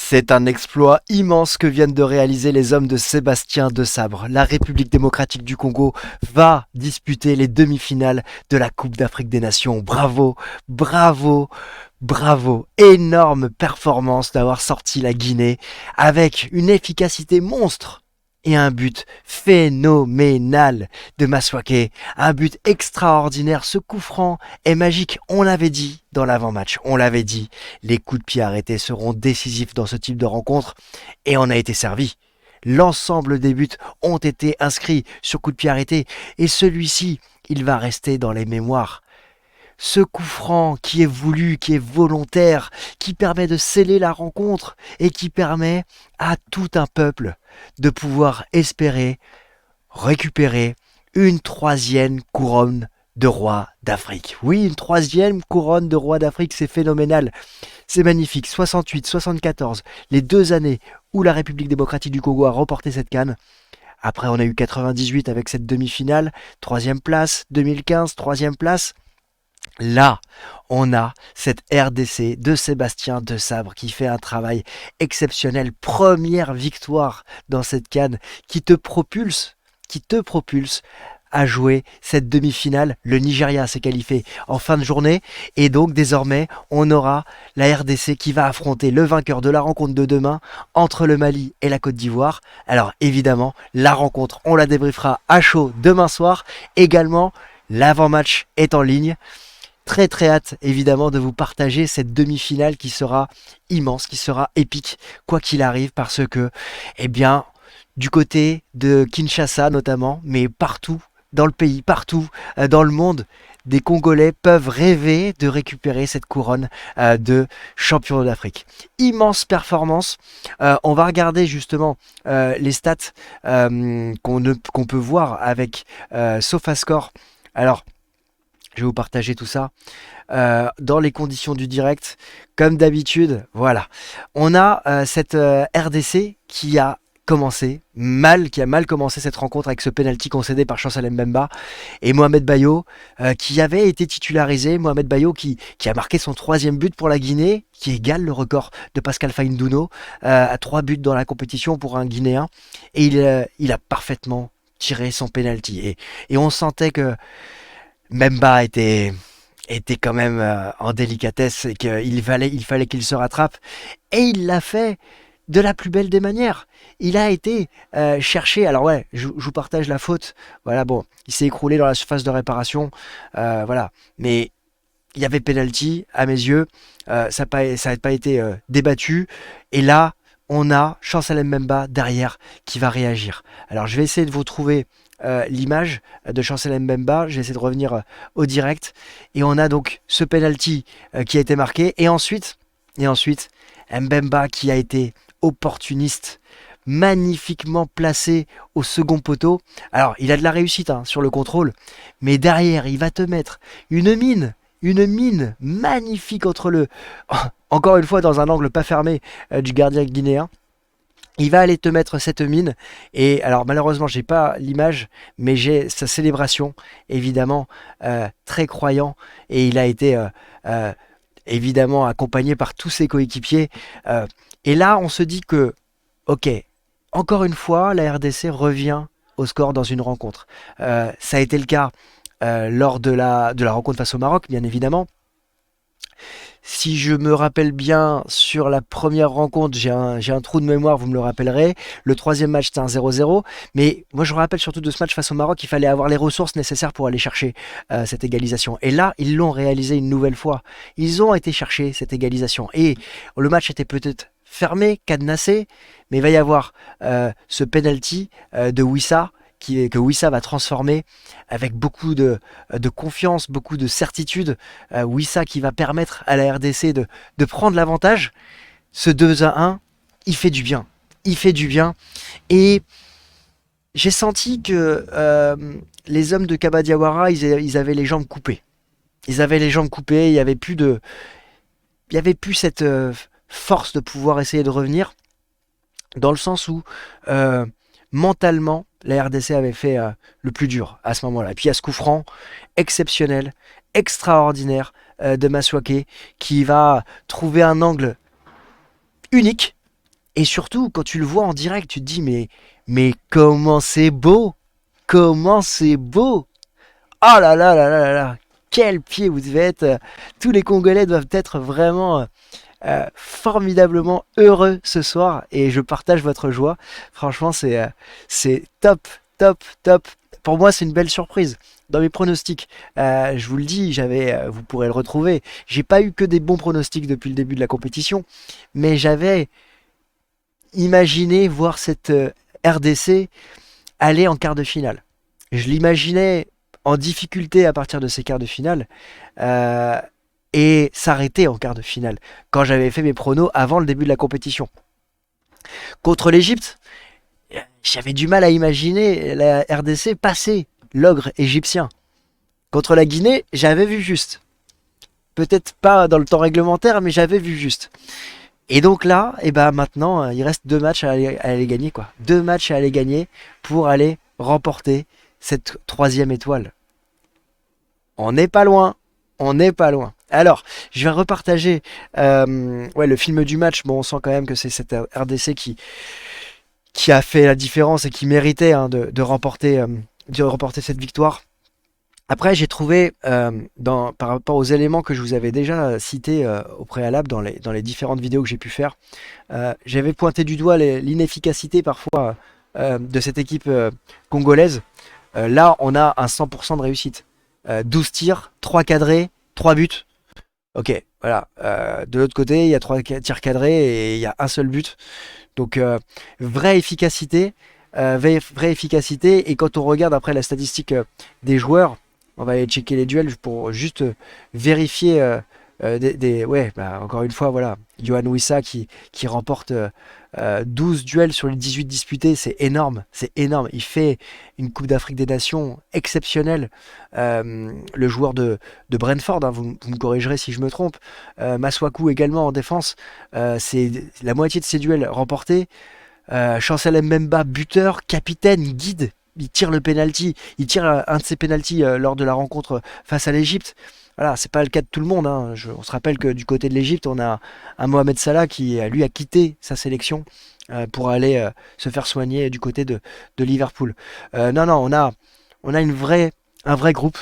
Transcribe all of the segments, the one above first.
C'est un exploit immense que viennent de réaliser les hommes de Sébastien Desabre. La République démocratique du Congo va disputer les demi-finales de la Coupe d'Afrique des Nations. Bravo, bravo, bravo. Énorme performance d'avoir sorti la Guinée avec une efficacité monstre. Et un but phénoménal de Maswake. Un but extraordinaire. Ce coup franc est magique. On l'avait dit dans l'avant-match. On l'avait dit. Les coups de pied arrêtés seront décisifs dans ce type de rencontre. Et on a été servi. L'ensemble des buts ont été inscrits sur coup de pied arrêté. Et celui-ci, il va rester dans les mémoires. Ce coup franc qui est voulu, qui est volontaire, qui permet de sceller la rencontre et qui permet à tout un peuple de pouvoir espérer récupérer une troisième couronne de roi d'Afrique. Oui, une troisième couronne de roi d'Afrique, c'est phénoménal. C'est magnifique. 68, 74, les 2 années où la République démocratique du Congo a remporté cette CAN. Après, on a eu 98 avec cette demi-finale, troisième place, 2015, troisième place. Là, on a cette RDC de Sébastien Desabre qui fait un travail exceptionnel. Première victoire dans cette CAN qui te propulse à jouer cette demi-finale. Le Nigeria s'est qualifié en fin de journée et donc désormais on aura la RDC qui va affronter le vainqueur de la rencontre de demain entre le Mali et la Côte d'Ivoire. Alors évidemment, la rencontre, on la débriefera à chaud demain soir. Également, l'avant-match est en ligne. Très très hâte évidemment de vous partager cette demi-finale qui sera immense, qui sera épique, quoi qu'il arrive, parce que, eh bien, du côté de Kinshasa notamment, mais partout dans le pays, partout dans le monde, des Congolais peuvent rêver de récupérer cette couronne de champion d'Afrique. Immense performance. On va regarder justement les stats qu'on peut voir avec SofaScore. Alors, je vais vous partager tout ça dans les conditions du direct. Comme d'habitude, voilà. On a cette RDC qui a mal commencé cette rencontre avec ce penalty concédé par Chancel Mbemba et Mohamed Bayo qui avait été titularisé. Mohamed Bayo qui a marqué son troisième but pour la Guinée, qui égale le record de Pascal Faïndouno à 3 buts dans la compétition pour un Guinéen. Et il a parfaitement tiré son penalty. Et on sentait que Mbemba était quand même en délicatesse et il fallait qu'il se rattrape. Et il l'a fait de la plus belle des manières. Il a été chercher. Alors ouais, je vous partage la faute. Voilà, bon, il s'est écroulé dans la surface de réparation. Voilà, mais il y avait penalty à mes yeux. Ça n'a pas été débattu. Et là, on a Chancel Mbemba derrière qui va réagir. Alors je vais essayer de vous trouver l'image de Chancel Mbemba. Je vais essayer de revenir au direct. Et on a donc ce penalty qui a été marqué. Et ensuite, Mbemba qui a été opportuniste, magnifiquement placé au second poteau. Alors, il a de la réussite sur le contrôle, mais derrière, il va te mettre une mine magnifique entre le... Encore une fois, dans un angle pas fermé du gardien guinéen. Il va aller te mettre cette mine. Et alors, malheureusement, j'ai pas l'image, mais j'ai sa célébration, évidemment, très croyant. Et il a été... évidemment accompagné par tous ses coéquipiers. Et là, on se dit que, ok, encore une fois, la RDC revient au score dans une rencontre. Ça a été le cas lors de la rencontre face au Maroc, bien évidemment. Si je me rappelle bien, sur la première rencontre, j'ai un trou de mémoire, vous me le rappellerez. Le troisième match, c'était un 0-0. Mais moi, je me rappelle surtout de ce match face au Maroc, il fallait avoir les ressources nécessaires pour aller chercher cette égalisation. Et là, ils l'ont réalisé une nouvelle fois. Ils ont été chercher cette égalisation. Et le match était peut-être fermé, cadenassé, mais il va y avoir ce penalty de Wissa que Wissa va transformer avec beaucoup de confiance, beaucoup de certitude. Wissa qui va permettre à la RDC de prendre l'avantage. Ce 2-1, il fait du bien. Il fait du bien. Et j'ai senti que les hommes de Kaba Diawara, ils avaient les jambes coupées. Ils avaient les jambes coupées, il y avait plus cette force de pouvoir essayer de revenir, dans le sens où mentalement, la RDC avait fait le plus dur à ce moment-là. Et puis il y a ce coup franc exceptionnel, extraordinaire de Maswake qui va trouver un angle unique Et surtout, quand tu le vois en direct, tu te dis, mais comment c'est beau! Comment c'est beau! Oh là là là là là là! Quel pied vous devez être! Tous les Congolais doivent être vraiment formidablement heureux ce soir et je partage votre joie. Franchement, c'est top, top, top. Pour moi, c'est une belle surprise. Dans mes pronostics, je vous le dis, vous pourrez le retrouver. J'ai pas eu que des bons pronostics depuis le début de la compétition, mais j'avais imaginé voir cette RDC aller en quart de finale. Je l'imaginais en difficulté à partir de ces quarts de finale. Euh, et s'arrêter en quart de finale quand j'avais fait mes pronos avant le début de la compétition. Contre l'Égypte, j'avais du mal à imaginer la RDC passer l'ogre égyptien. Contre la Guinée, j'avais vu juste. Peut-être pas dans le temps réglementaire, mais j'avais vu juste. Et donc là, et ben maintenant, il reste deux matchs à aller gagner, quoi. Deux matchs à aller gagner pour aller remporter cette troisième étoile. On n'est pas loin. On n'est pas loin. Alors, je vais repartager ouais, le film du match. Bon, on sent quand même que c'est cette RDC qui a fait la différence et qui méritait hein, de remporter cette victoire. Après, j'ai trouvé, par rapport aux éléments que je vous avais déjà cités au préalable dans les différentes vidéos que j'ai pu faire, j'avais pointé du doigt l'inefficacité parfois de cette équipe congolaise. Là, on a un 100% de réussite. 12 tirs, 3 cadrés, 3 buts. Ok, voilà. De l'autre côté, il y a 3 tirs cadrés et il y a un seul but. Donc, vraie efficacité. Vraie efficacité. Et quand on regarde après la statistique des joueurs, on va aller checker les duels pour juste vérifier ouais, bah, encore une fois, voilà. Yohan Wissa qui remporte 12 duels sur les 18 disputés, c'est énorme, c'est énorme. Il fait une Coupe d'Afrique des Nations exceptionnelle. Le joueur de Brentford, hein, vous me corrigerez si je me trompe, Maswaku également en défense, c'est la moitié de ses duels remportés. Chancel Mbemba, buteur, capitaine, guide. Il tire le penalty, il tire un de ses penalties lors de la rencontre face à l'Égypte. Voilà, c'est pas le cas de tout le monde. Hein. On se rappelle que du côté de l'Égypte, on a un Mohamed Salah qui lui a quitté sa sélection pour aller se faire soigner du côté de Liverpool. Non, non, on a un vrai groupe.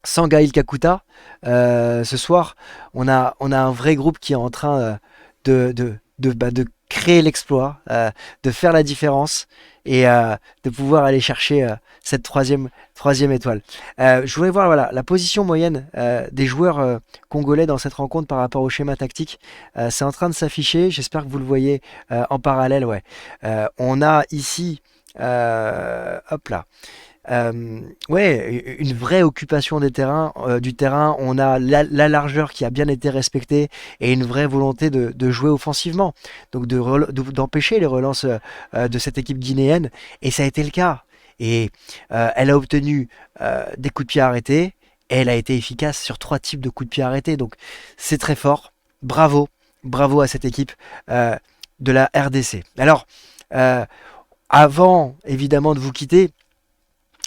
Sans Gaël Kakuta, ce soir, on a un vrai groupe qui est en train de créer l'exploit, de faire la différence et de pouvoir aller chercher cette troisième étoile. Je voudrais voir voilà, la position moyenne des joueurs congolais dans cette rencontre par rapport au schéma tactique. C'est en train de s'afficher, j'espère que vous le voyez en parallèle. Ouais. On a ici, hop là, ouais, une vraie occupation du terrain. On a la largeur qui a bien été respectée et une vraie volonté de jouer offensivement. Donc d'empêcher les relances de cette équipe guinéenne. Et ça a été le cas. Et elle a obtenu des coups de pied arrêtés. Et elle a été efficace sur 3 types de coups de pied arrêtés. Donc c'est très fort. Bravo. Bravo à cette équipe de la RDC. Alors, euh, avant évidemment de vous quitter,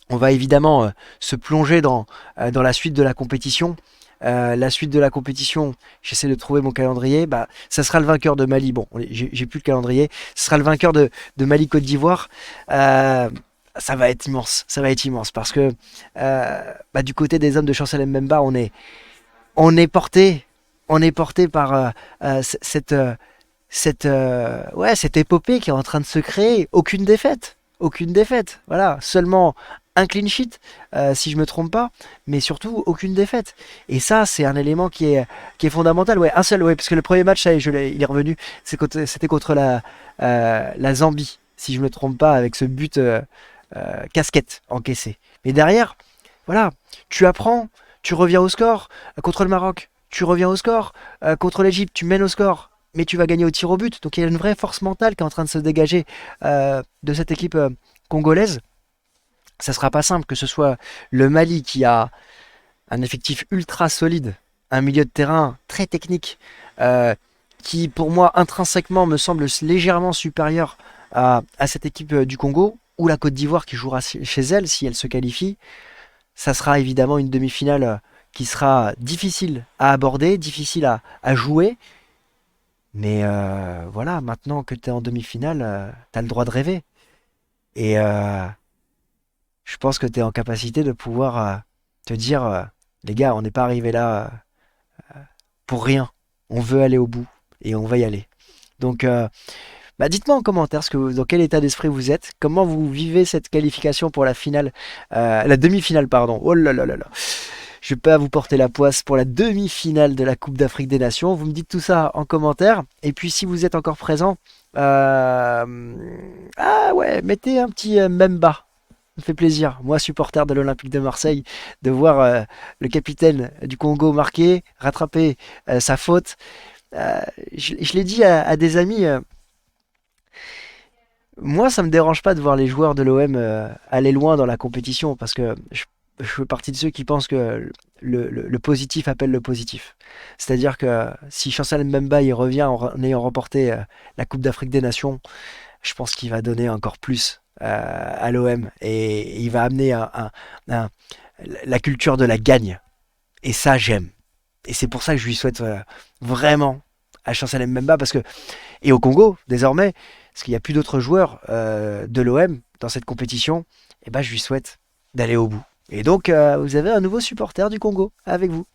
on va évidemment se plonger dans la suite de la compétition. La suite de la compétition, j'essaie de trouver mon calendrier. Bah, ça sera le vainqueur de Mali. Bon, j'ai plus le calendrier. Ce sera le vainqueur de Mali Côte d'Ivoire. Ça va être immense. Ça va être immense parce que bah, du côté des hommes de Chancel Mbemba, on est porté, par cette épopée qui est en train de se créer. Aucune défaite. Aucune défaite. Voilà. Seulement un clean sheet, si je me trompe pas, mais surtout aucune défaite. Et ça, c'est un élément qui est fondamental. Ouais, un seul, ouais, parce que le premier match, ça, il est revenu, c'était contre la Zambie, si je me trompe pas, avec ce but casquette encaissé. Mais derrière, voilà, tu apprends, tu reviens au score. Contre le Maroc, tu reviens au score. Contre l'Égypte, tu mènes au score. Mais tu vas gagner au tir au but. Donc il y a une vraie force mentale qui est en train de se dégager de cette équipe congolaise. Ça sera pas simple que ce soit le Mali qui a un effectif ultra solide, un milieu de terrain très technique, euh, qui pour moi intrinsèquement me semble légèrement supérieur à cette équipe du Congo, ou la Côte d'Ivoire qui jouera chez elle si elle se qualifie. Ça sera évidemment une demi-finale qui sera difficile à aborder, difficile à jouer, Mais voilà, maintenant que tu es en demi-finale, tu as le droit de rêver. Et je pense que tu es en capacité de pouvoir te dire, les gars, on n'est pas arrivé là pour rien. On veut aller au bout et on va y aller. Donc, bah dites-moi en commentaire dans quel état d'esprit vous êtes, comment vous vivez cette qualification pour la finale, la demi-finale, pardon. Oh là là là là. Je vais pas vous porter la poisse pour la demi-finale de la Coupe d'Afrique des Nations. Vous me dites tout ça en commentaire. Et puis si vous êtes encore présent, ah ouais, mettez un petit Memba. Ça me fait plaisir, moi supporter de l'Olympique de Marseille, de voir le capitaine du Congo marquer, rattraper sa faute. Euh, je l'ai dit à des amis, moi ça me dérange pas de voir les joueurs de l'OM aller loin dans la compétition parce que je fais partie de ceux qui pensent que le positif appelle le positif. C'est-à-dire que si Chancel Mbemba il revient en ayant remporté la Coupe d'Afrique des Nations, je pense qu'il va donner encore plus à l'OM et il va amener un- la culture de la gagne. Et ça, j'aime. Et c'est pour ça que je lui souhaite vraiment à Chancel Mbemba parce que et au Congo désormais, parce qu'il n'y a plus d'autres joueurs de l'OM dans cette compétition, et ben je lui souhaite d'aller au bout. Et donc vous avez un nouveau supporter du Congo avec vous.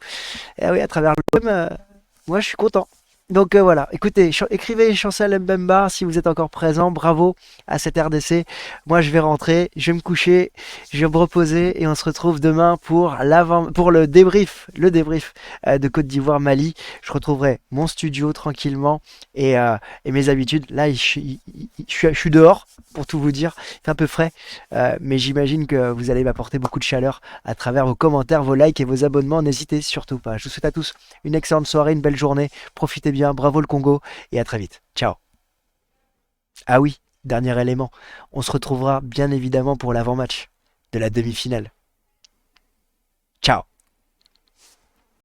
Et oui, à travers l'OM, moi je suis content. Donc voilà, écoutez, écrivez Chancel Mbemba si vous êtes encore présent, bravo à cette RDC. Moi je vais rentrer, je vais me coucher, je vais me reposer et on se retrouve demain pour le débrief de Côte d'Ivoire Mali. Je retrouverai mon studio tranquillement et mes habitudes. Là je suis dehors pour tout vous dire, il fait un peu frais, mais j'imagine que vous allez m'apporter beaucoup de chaleur à travers vos commentaires, vos likes et vos abonnements. N'hésitez surtout pas. Je vous souhaite à tous une excellente soirée, une belle journée. Profitez bien, bravo le Congo et à très vite. Ciao. Ah oui, dernier élément, on se retrouvera bien évidemment pour l'avant-match de la demi-finale.